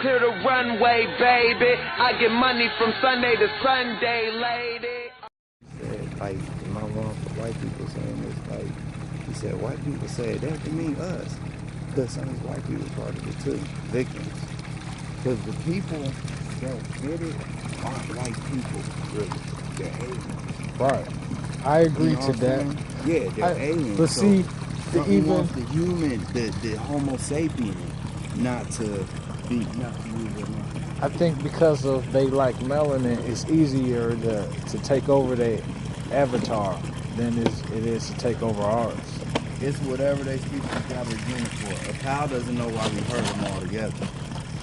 clear the runway, baby. I get money from Sunday to Sunday, lady. Said, like, am I wrong for white people saying this? Like, he said, white people said that to mean us. Because some of these white people part of it too, victims. Because the people that did it aren't white people, really. They're aliens. Right. I agree to that. Yeah, they're aliens. But see, wants the human, the Homo sapien, not to use their mind. I think because of they like melanin, it's easier to take over their avatar than it is to take over ours. It's whatever they speak got agreement for. A cow doesn't know why we hurt them all together.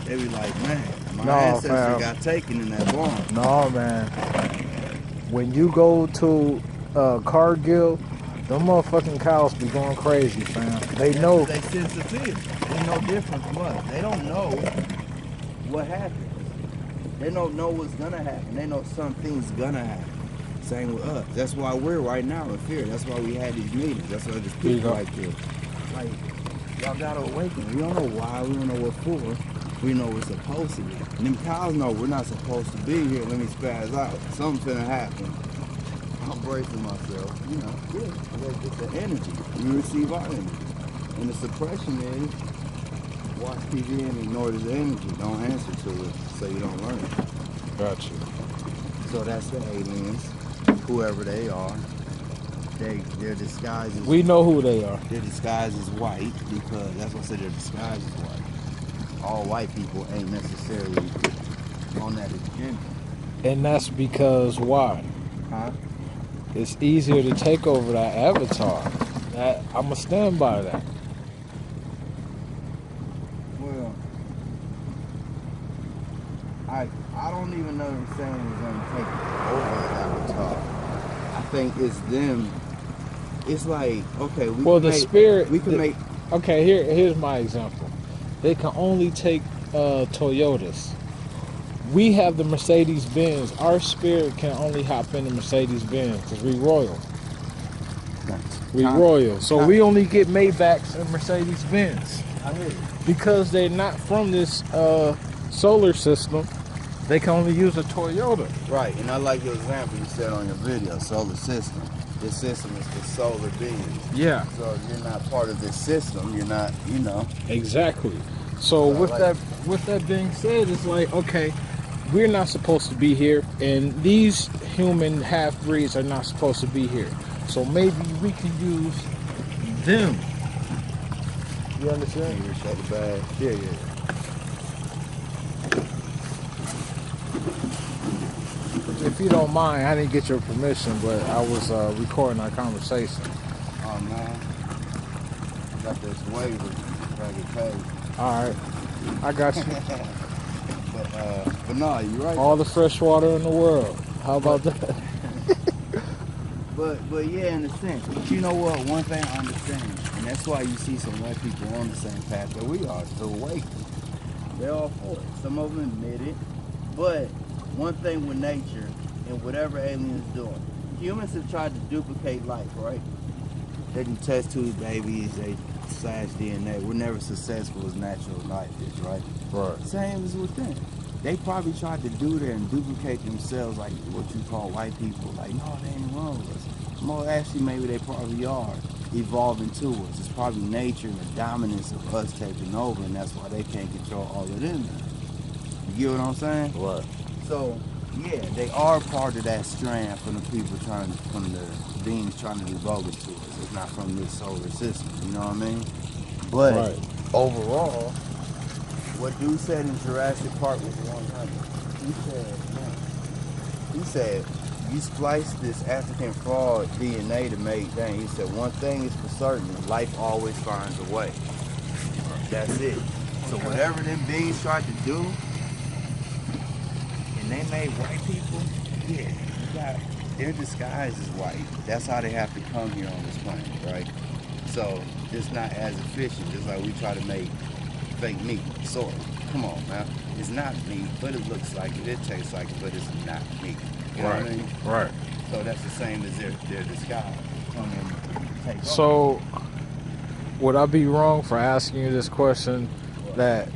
They be like, man, my ancestor got taken in that barn. No, man. When you go to Cargill, them motherfucking cows be going crazy, fam. They know. They sensitive. They know different from us. They don't know what happens. They don't know what's gonna happen. They know something's gonna happen. Same with us. That's why we're right now in fear. That's why we had these meetings. That's why there's people like this. Like, y'all gotta awaken. We don't know why. We don't know what for. We know we're supposed to be. And them cows know we're not supposed to be here. Let me spaz out. Something's gonna happen. I'm bracing myself. You know, yeah. It's the energy. We receive our energy. And the suppression is watch TV and ignore the energy. Don't answer to it so you don't learn it. Gotcha. So that's the aliens, whoever they are. They're disguised as... We know who they are. They're disguised as white because that's what I said, they're disguised as white. All white people ain't necessarily on that agenda. And that's because why? Huh? It's easier to take over that avatar. I'm going to stand by that. Well, I don't even know if saying it's going to take over the avatar. I think it's them. It's like, okay, Okay, here's my example. They can only take Toyotas. We have the Mercedes-Benz. Our spirit can only hop in the Mercedes-Benz because we royal. We royal. So we only get Maybachs and Mercedes-Benz. I hear you. Because they're not from this solar system, they can only use a Toyota. Right, and I like your example you said on your video, solar system. This system is for solar beings. Yeah. So if you're not part of this system, you're not, you know. Exactly. So with that being said, it's like, okay, we're not supposed to be here, and these human half-breeds are not supposed to be here. So maybe we can use them. You understand? You shut the bag. Yeah. If you don't mind, I didn't get your permission, but I was recording our conversation. Oh, man. Got this waiver. Trying to get paid. All right. I got you. But no, you're right. All the fresh water in the world. How about that? But yeah, in a sense. But you know what? One thing I understand, and that's why you see some white people on the same path that we are, still awake. They're all for it. Some of them admit it. But one thing with nature and whatever aliens doing, humans have tried to duplicate life, right? They do test tube babies, they slash DNA. We're never successful as natural life is, right? Right. Same as with them. They probably tried to do that and duplicate themselves like what you call white people. Like, no, they ain't wrong with us. Well, actually, maybe they probably are evolving to us. It's probably nature and the dominance of us taking over, and that's why they can't control all of them. You get what I'm saying? Right. So, yeah, they are part of that strand from the people from the beings trying to evolve it to us. It's not from this solar system, you know what I mean? But overall, what dude said in Jurassic Park was 100. He said, you splice this African frog DNA to make things. He said, one thing is for certain, life always finds a way. That's it. So whatever them beings tried to do, and they made white people, yeah, they're disguised as white. That's how they have to come here on this planet, right? So it's not as efficient, just like we try to make fake meat, sort of. Come on, man. It's not meat, but it looks like it. It tastes like it, but it's not meat. You know what I mean? Right. So that's the same as their disguise. Come and take so, would I be wrong for asking you this question? That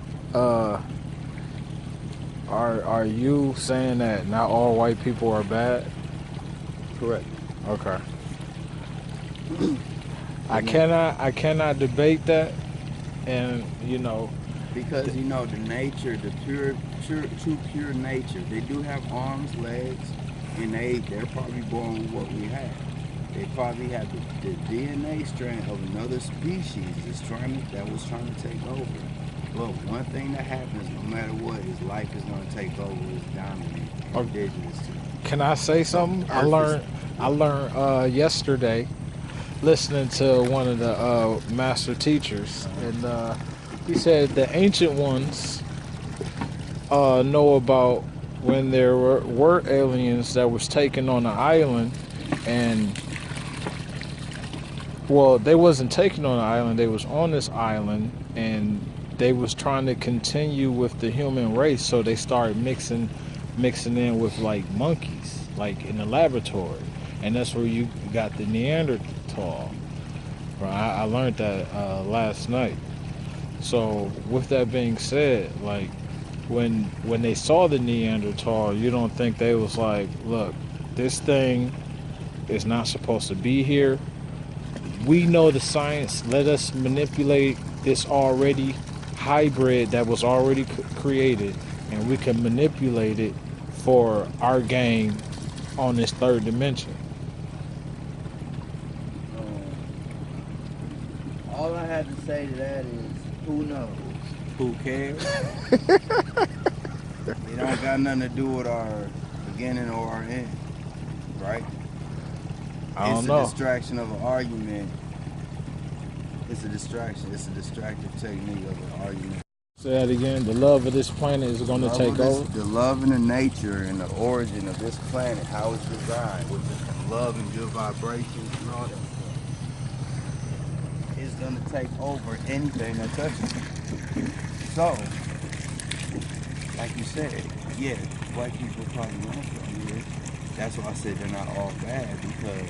Are you saying that not all white people are bad? Correct. Okay. I cannot debate that, and because the nature, the true pure nature. They do have arms, legs, and they're probably born with what we have. They probably have the DNA strand of another species that was trying to take over. But one thing that happens, no matter what, is life is going to take over. Is dominant. Indigenous. Can I say something? I learned yesterday, listening to one of the master teachers, and he said the ancient ones know about when there were aliens that was taken on an island, and well, they wasn't taken on an island, they was on this island, and they was trying to continue with the human race, so they started mixing in with like monkeys, like in the laboratory, and that's where you got the Neanderthal. I learned that last night. So with that being said, like when they saw the Neanderthal, you don't think they was like, look, this thing is not supposed to be here. We know the science. Let us manipulate this already hybrid that was already created, and we can manipulate it for our game on this third dimension. All I have to say to that is, who knows? Who cares? It don't got nothing to do with our beginning or our end, right? I don't It's know. a distraction of an argument. It's a distraction. It's a distractive technique of an argument. Say that again. The love of this planet is going to take over. The love and the nature and the origin of this planet, how it's designed, with the love and good vibrations and all that stuff, is going to take over anything that touches it. So, like you said, yeah, white people probably want from here. That's why I said they're not all bad, because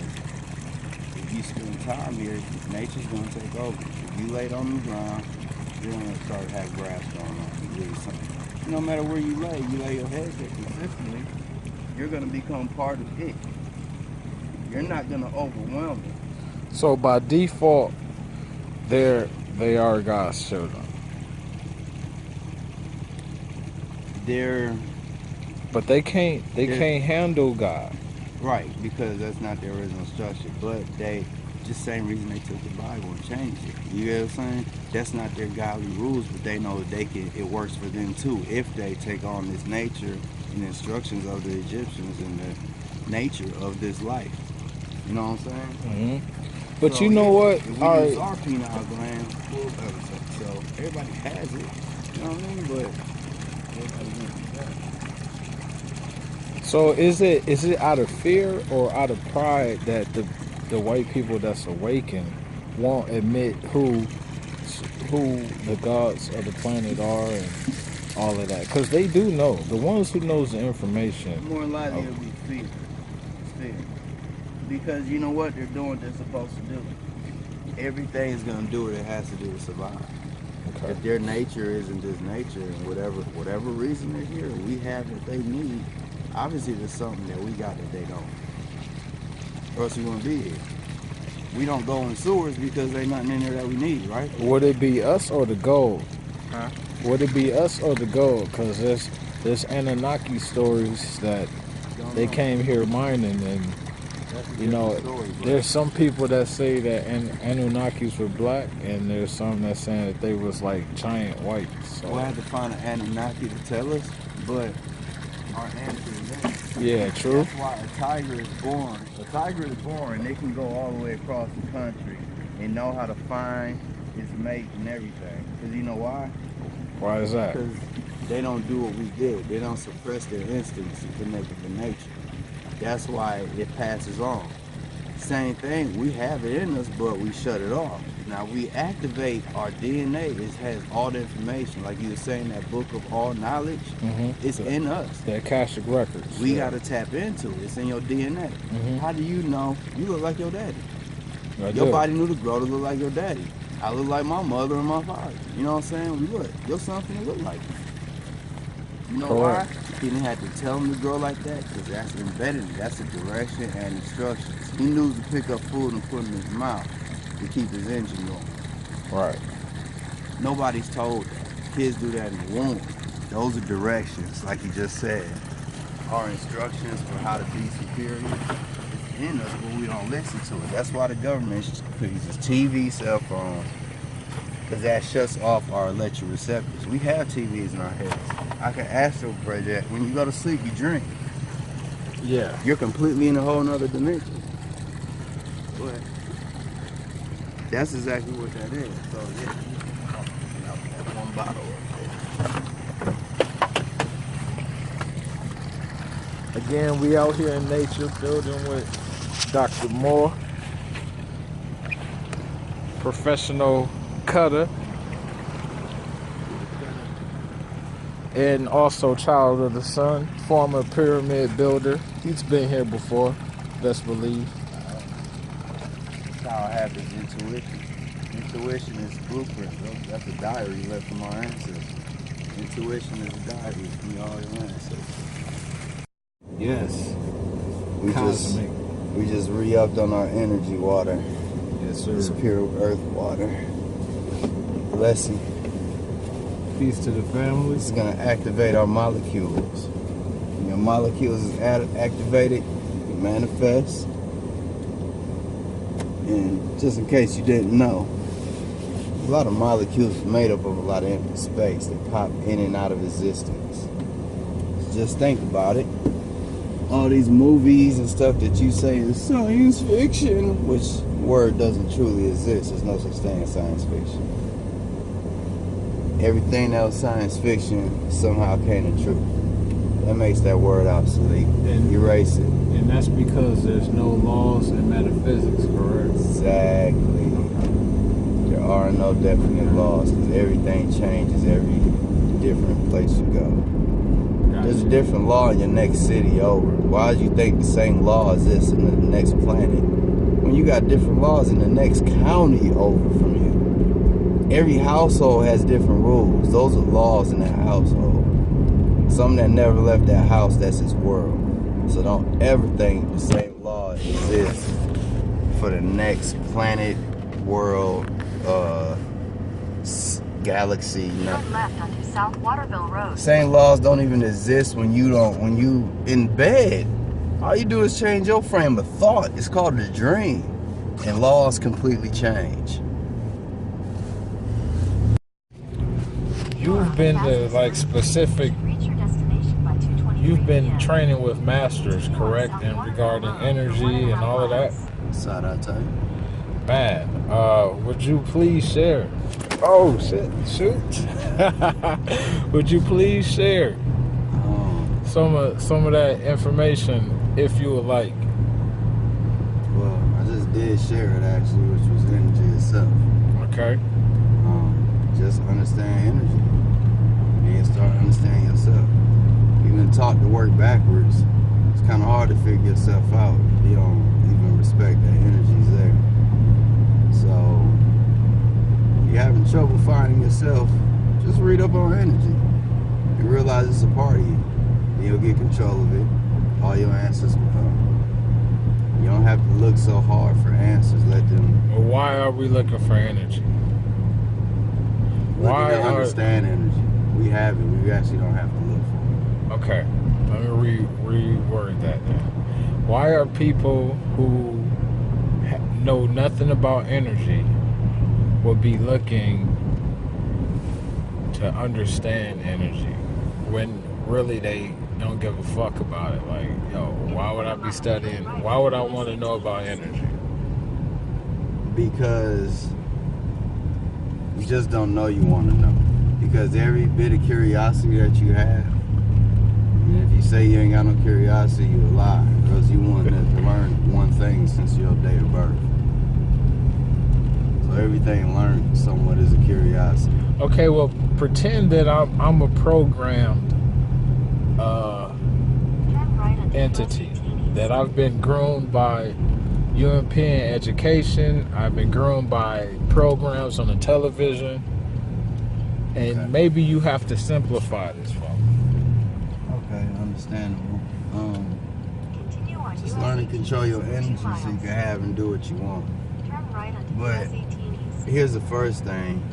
if you spend time here, nature's going to take over. If you lay on the ground, you're going to start to have grass going on. No matter where you lay your head there consistently, you're going to become part of it. You're not going to overwhelm it. So by default, they are God's children. But they can't handle God. Right, because that's not their original structure. But just the same reason they took the Bible and changed it. You get what I'm saying? That's not their godly rules, but they know that it works for them too if they take on this nature and instructions of the Egyptians and the nature of this life. You know what I'm saying? Mm-hmm. But so, you know what? If we use our pineal gland, so everybody has it. You know what I mean? But everybody wants that. So is it out of fear or out of pride that the white people that's awakened won't admit who the gods of the planet are and all of that? Because they do know. The ones who knows the information. More likely it'll be fear. It's fear. Because you know what? They're doing what they're supposed to do. Everything is going to do what it has to do to survive. Okay. If their nature isn't this nature, and whatever reason they're here, we have what they need. Obviously, there's something that we got that they don't. Or else we wouldn't be here. We don't go in sewers because there's nothing in there that we need, right? Would it be us or the gold? Huh? Would it be us or the gold? Because there's Anunnaki stories that they came here mining, and there's some people that say that Anunnakis were black, and there's some that saying that they was like giant whites. So. We'll have to find an Anunnaki to tell us, but our answer is that. Yeah, true. That's why a tiger is born. A tiger is born, they can go all the way across the country and know how to find its mate and everything. Because you know why? Why is that? Because they don't do what we did. They don't suppress their instincts and connect with the nature. That's why it passes on. Same thing, we have it in us, but we shut it off. Now we activate our DNA. It has all the information. Like you were saying, that book of all knowledge, it's in us. The Akashic Records. We got to tap into it. It's in your DNA. How do you know you look like your daddy? Your body knew to grow to look like your daddy. I look like my mother and my father. You know what I'm saying? We look. Your son finna look like me. You know Correct. why? He didn't have to tell him to grow like that because that's embedded. That's a direction and instructions. He knew to pick up food and put it in his mouth to keep his engine going. Right. Nobody's told that. Kids do that in the womb. Those are directions, like he just said. Our instructions for how to be superior. It's in us, but we don't listen to it. That's why the government uses TV, cell phones, because that shuts off our electric receptors. We have TVs in our heads. I can astral project. When you go to sleep, you drink. Yeah. You're completely in a whole nother dimension. But that's exactly what that is. So yeah, that's one bottle up there. Again, we out here in nature building with Dr. Moore, professional cutter, and also child of the sun, former pyramid builder. He's been here before, best believe. That's how it happens, intuition. Intuition is blueprint, bro. That's a diary left from our ancestors. Intuition is a diary from all your ancestors. Yes. Cosmic. We just re-upped on our energy water. Yes, sir. It's pure earth water. Blessing. Peace to the family. It's gonna activate our molecules. When your molecules is activated, you can manifest. And just in case you didn't know, a lot of molecules are made up of a lot of empty space. They pop in and out of existence. Just think about it. All these movies and stuff that you say is science fiction, which word doesn't truly exist. There's no such thing as science fiction. Everything that was science fiction somehow came to truth. That makes that word obsolete. And erase it. And that's because there's no laws in metaphysics, correct? Exactly. There are no definite laws because everything changes every different place you go. There's a different law in your next city over. Why do you think the same law exists in the next planet when you got different laws in the next county over from you? Every household has different rules. Those are laws in that household. Some that never left that house, that's its world. So don't ever think the same law exists for the next planet, world, galaxy, nothing. Left onto South Waterville Road. Same laws don't even exist when you in bed. All you do is change your frame of thought. It's called a dream. And laws completely change. You've been to like specific, you've been training with masters, correct? And regarding energy and all of that? Side I tell you. Man, would you please share? Oh, shit, shoot. Would you please share some of that information if you would like? Well, I just did share it actually, which was energy itself. Okay. Just understand energy. And start understanding yourself. You've been taught to work backwards. It's kind of hard to figure yourself out if you don't even respect that energy's there. So, if you're having trouble finding yourself, just read up on energy and realize it's a part of you. And you'll get control of it. All your answers will come. You don't have to look so hard for answers. Let them. Well, why are we looking for energy? Why understand energy? We have it. We actually don't have to look for it. Okay, let me reword that then. Why are people who know nothing about energy would be looking to understand energy when really they don't give a fuck about it? Like, yo, why would I be studying? Why would I want to know about energy? Because you just don't know you want to know. Because every bit of curiosity that you have, and if you say you ain't got no curiosity, you a lie. Because you wanted to learn one thing since your day of birth. So everything learned somewhat is a curiosity. Okay, well, pretend that I'm a programmed entity, that I've been groomed by European education, I've been groomed by programs on the television, and maybe you have to simplify this for me. understandable. Continue on Just US learn to 18 control your for 2 energy so you miles. can have and do what you want. Turn right onto But US 18 East. here's the first thing.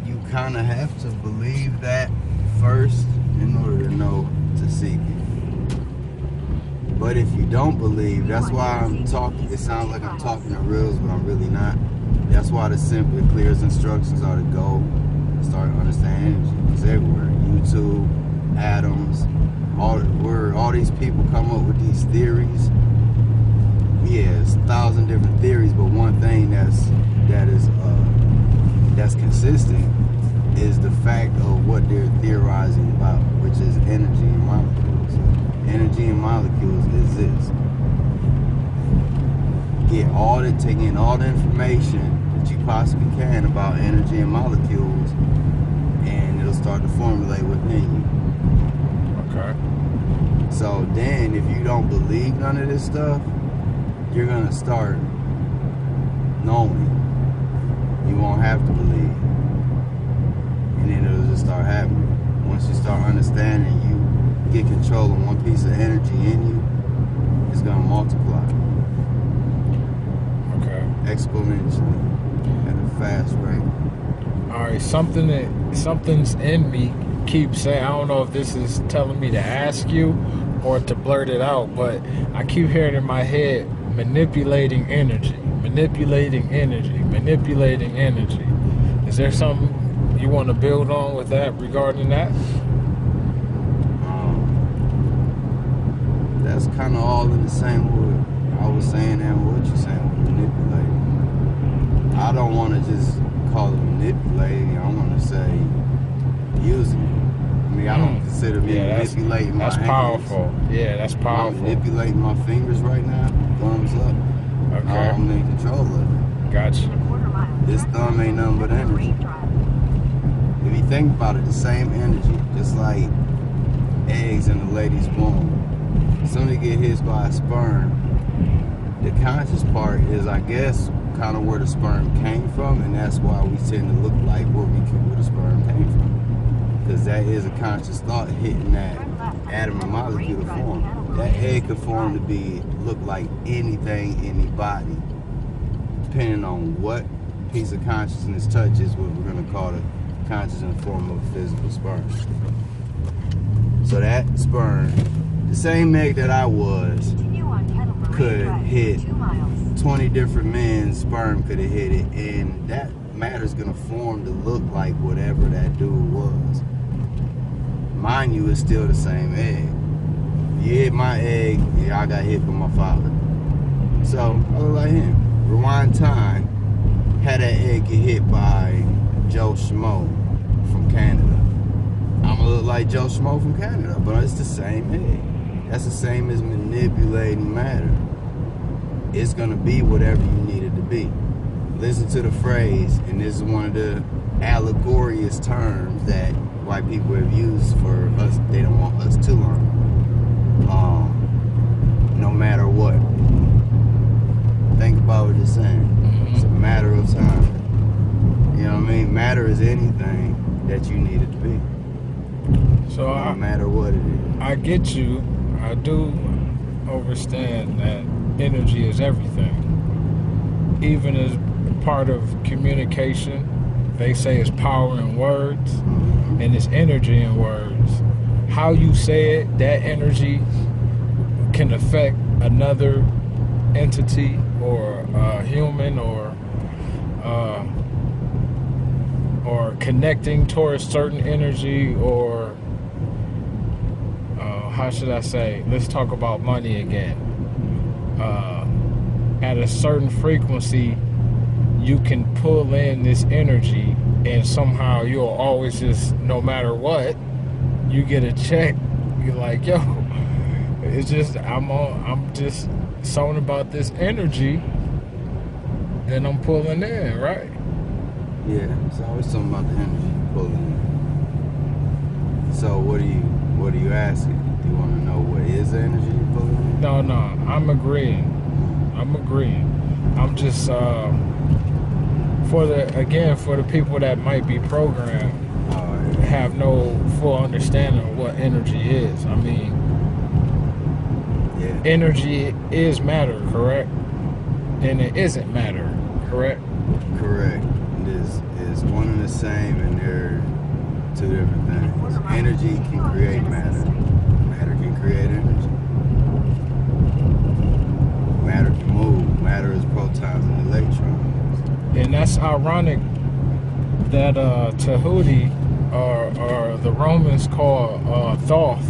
You kind of have to believe that first in order to know to seek it. But if you don't believe, that's why I'm talking. It sounds like I'm talking in riddles, but I'm really not. That's why the simple, clear instructions are to go start understanding energy. It's everywhere. YouTube, atoms, all these people come up with these theories. Yeah, it's 1,000 different theories, but one thing that's consistent is the fact of what they're theorizing about, which is energy and molecules. Energy and molecules exist. Take in all the information that you possibly can about energy and molecules, and it'll start to formulate within you. Okay. So then, if you don't believe none of this stuff, you're gonna start knowing. You won't have to believe, and then it'll just start happening. Once you start understanding, you get control of one piece of energy in you, it's gonna multiply. Okay. Exponentially at a fast rate. All right. Something's in me keeps saying. I don't know if this is telling me to ask you or to blurt it out, but I keep hearing in my head manipulating energy, manipulating energy, manipulating energy. Is there something you want to build on with that regarding that? That's kind of all in the same word. I was saying and what you're saying with manipulating. I don't want to just call it manipulating. I want to say using it. I mean, I don't consider me manipulating my That's hands. powerful. Yeah, that's powerful. I'm manipulating my fingers right now. Thumbs up. Okay. I'm in control of it. Gotcha. This thumb ain't nothing but energy. If you think about it, the same energy, just like eggs in a lady's womb. Somebody get hit by a sperm, the conscious part is, I guess, kind of where the sperm came from, and that's why we tend to look like where the sperm came from. Because that is a conscious thought hitting that atom and molecule to form. That egg could form to look like anything, anybody, depending on what piece of consciousness touches what we're going to call the conscious in the form of physical sperm. So that sperm, the same egg that I was, could hit 20 different men's sperm could have hit it, and that matter's gonna form to look like whatever that dude was. Mind you, it's still the same egg. You hit my egg, yeah, I got hit by my father. So I look like him. Rewind time, had that egg get hit by Joe Schmo from Canada. I'm gonna look like Joe Schmo from Canada, but it's the same egg. That's the same as manipulating matter. It's gonna be whatever you need it to be. Listen to the phrase, and this is one of the allegorious terms that white people have used for us. They don't want us to learn. No matter what. Think about what it's saying. It's a matter of time. You know what I mean? Matter is anything that you need it to be. So no matter what it is. I get you. I do understand that energy is everything. Even as part of communication, they say it's power in words, and it's energy in words. How you say it, that energy can affect another entity or a human or connecting towards certain energy or how should I say, let's talk about money again. At a certain frequency, you can pull in this energy, and somehow you'll always just, no matter what, you get a check. You're like, yo, it's just I'm just something about this energy that I'm pulling in, right? Yeah, it's always something about the energy you pulling in. So what are you asking? Do you want to know what is the energy you pulling in? No, I'm agreeing. I'm just for the people that might be programmed, have no full understanding of what energy is. I mean, Yeah. energy is matter, correct? And it isn't matter, correct? Correct. It's one and the same, and they're two different things. Energy can create matter. Matter can create energy. Matter can move. Matter is protons and electrons. And that's ironic that Tahuti, or the Romans call Thoth.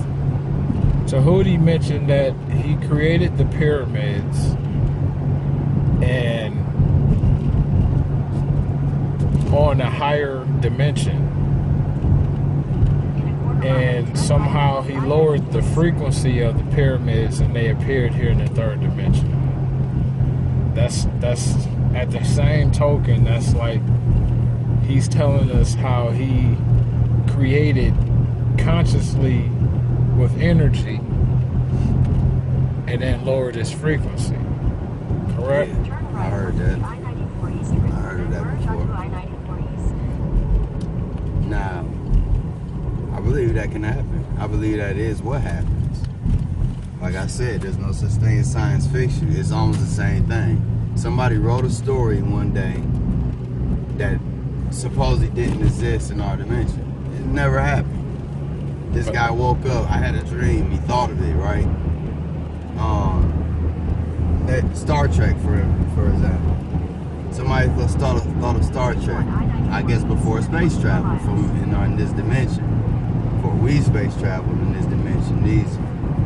Tahuti mentioned that he created the pyramids, and on a higher dimension, and somehow he lowered the frequency of the pyramids and they appeared here in the third dimension. That's at the same token, that's like he's telling us how he created consciously with energy and then lowered its frequency. Correct? Yeah, I heard that. I heard of that before. Now, I believe that can happen. I believe that is what happens. Like I said, there's no such thing as science fiction. It's almost the same thing. Somebody wrote a story one day that supposedly didn't exist in our dimension. It never happened. This guy woke up, I had a dream, he thought of it, right? That Star Trek, for example. Somebody thought of Star Trek, I guess before space travel in this dimension. Before we space traveled in this dimension, these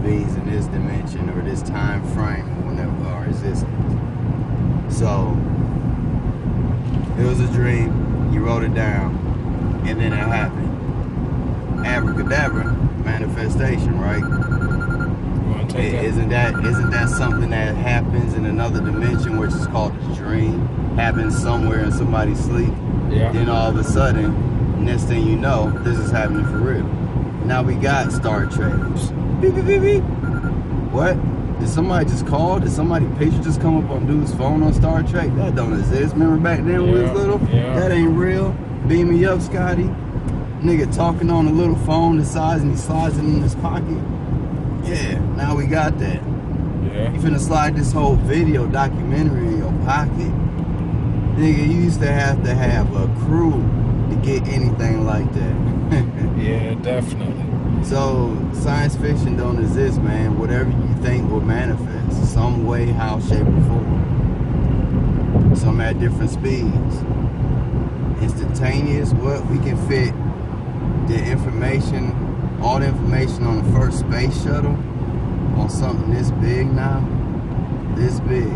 beings in this dimension or this time frame whenever our existence. So, it was a dream, he wrote it down, and then it happened. Abracadabra, manifestation, right? Isn't that something that happens in another dimension, which is called a dream? Happens somewhere in somebody's sleep. Yeah. Then all of a sudden, next thing you know, this is happening for real. Now we got Star Trek. Beep, beep, beep, beep. What? Did somebody just call? Did somebody picture just come up on dude's phone on Star Trek? That don't exist. Remember back then when we was little? Yeah. That ain't real. Beam me up, Scotty. Nigga talking on a little phone the size, and he slides it in his pocket. Yeah, now we got that. Yeah. You finna slide this whole video documentary in your pocket. Nigga, you used to have a crew to get anything like that. Yeah, definitely. So, science fiction don't exist, man. Whatever you think will manifest. Some way, how, shape, or form. Some at different speeds. Instantaneous, what? We can fit the information, all the information on the first space shuttle on something this big now. This big.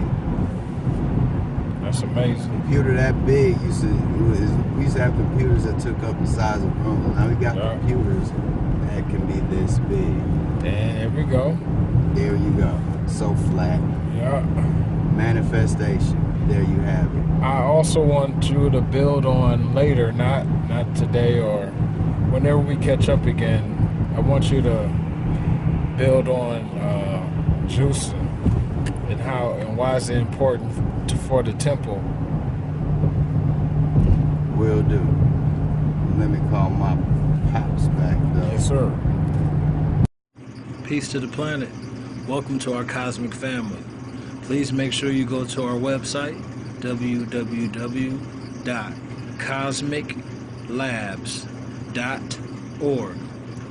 That's amazing. Computer that big we used to have computers that took up the size of rooms. Now we got computers that can be this big. And there we go. There you go. So flat. Yeah. Manifestation. There you have it. I also want you to build on later, not today or whenever we catch up again. I want you to build on juicing and how and why is it important for the temple. Will do. Let me call my pops back though. Yes, sir. Peace to the planet. Welcome to our cosmic family. Please make sure you go to our website, www.cosmiclabs.org.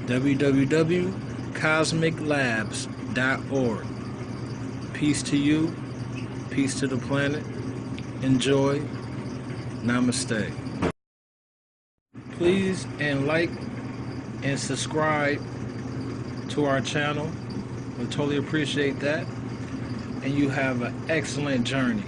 www.cosmiclabs.org. Peace to you. Peace to the planet. Enjoy. Namaste. Please and like and subscribe to our channel. We totally appreciate that. And you have an excellent journey.